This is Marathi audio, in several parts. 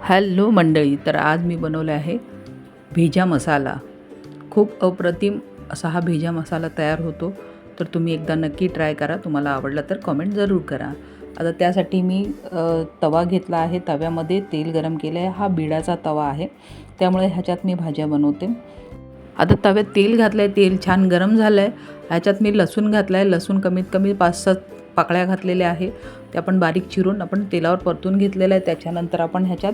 हॅलो मंडळी, तर आज मी बनवला आहे भेजा मसाला। खूप अप्रतिम असा हा भेजा मसाला तयार होतो, तर तुम्ही एकदा नक्की ट्राय करा। तुम्हाला आवडला तर कमेंट जरूर करा। आता त्यासाठी मी तवा घेतला आहे, तव्यामध्ये तेल गरम केले आहे। हा बिडाचा तवा आहे, त्यामुळे ह्याच्यात मी भाज्या बनवते। आता तव्यात तेल घातलं आहे, तेल छान गरम झालं आहे। ह्याच्यात मी लसूण घातला आहे, लसूण कमीत कमी 5-7 पाकळ्या घातलेल्या आहे। ते आपण बारीक चिरून आपण तेलावर परतून घेतलेलं आहे। त्याच्यानंतर आपण ह्याच्यात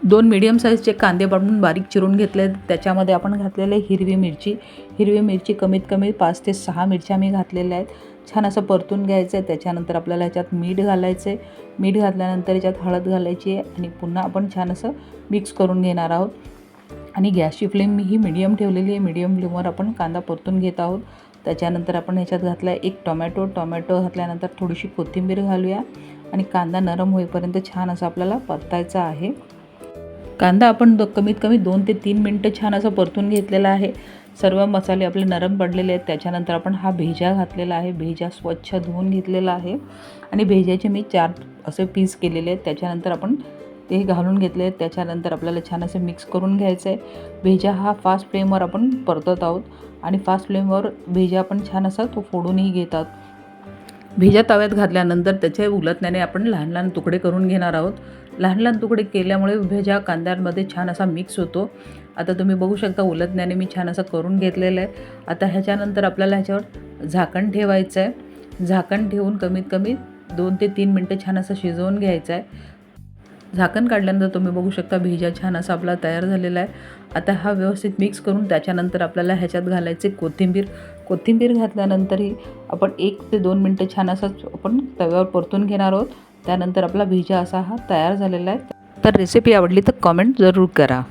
2 मीडियम साईजचे कांदे पाडून बारीक चिरून घेतले। त्याच्यामध्ये आपण घातलेले हिरवी मिरची कमीत कमी 5 ते 6 मिरच्या मी घातलेल्या आहेत। छान असं परतून घ्यायचं आहे। त्याच्यानंतर आपल्याला ह्याच्यात मीठ घालायचं आहे। मीठ घातल्यानंतर ह्याच्यात हळद घालायची आहे आणि पुन्हा आपण छान असं मिक्स करून घेणार आहोत। आणि गॅसची फ्लेम मी ही मीडियम ठेवलेली आहे। मीडियम फ्लेमवर आपण कांदा परतून घेत आहोत। त्याच्यानंतर आपण ह्याच्यात घातला आहे एक टोमॅटो घातल्यानंतर थोडीशी कोथिंबीर घालूया आणि कांदा नरम होईपर्यंत छान असं आपल्याला परतायचा आहे। कांदा आपण कमीत कमी 2 ते 3 मिनटं छान असं परतून घेतलेला आहे। सर्व मसाले आपले नरम पडलेले आहेत। त्याच्यानंतर आपण हा भेजा घातलेला आहे। भेजा स्वच्छ धुवून घेतलेला आहे आणि भेजाचे मी 4 असे पीस केलेले आहेत। त्याच्यानंतर आपण ते घालून घेतले आहेत। त्याच्यानंतर आपल्याला छान असं मिक्स करून घ्यायचं आहे। भेजा हा फास्ट फ्लेमवर आपण परतत आहोत आणि फास्ट फ्लेमवर भेजा आपण छान असा तो फोडूनही घेत आहोत। भेजा तव्यात घातल्यानंतर त्याचे उलटण्याने आपण लहान लहान तुकडे करून घेणार आहोत। लहान लहान तुकडे केल्यामुळे भेजा कांद्यांमध्ये छान असा मिक्स होतो। आता तुम्ही बघू शकता उलटण्याने मी छान असं करून घेतलेलं आहे। आता ह्याच्यानंतर आपल्याला ह्याच्यावर झाकण ठेवायचं आहे। झाकण ठेवून कमीत कमी 2 ते 3 मिनटं छान असं शिजवून घ्यायचं आहे। झाकण काढल्यानंतर तुम्ही बघू शकता भेजा छान असा आपला तयार झालेला आहे। आता हा व्यवस्थित मिक्स करून त्याच्यानंतर आपल्याला ह्याच्यात घालायचे कोथिंबीर घातल्यानंतरही आपण 1 ते 2 मिनटं छान असं आपण तव्यावर परतून घेणार आहोत। त्यानंतर आपला भेजा असा हा तयार झालेला आहे। तर रेसिपी आवडली तर कमेंट जरूर करा।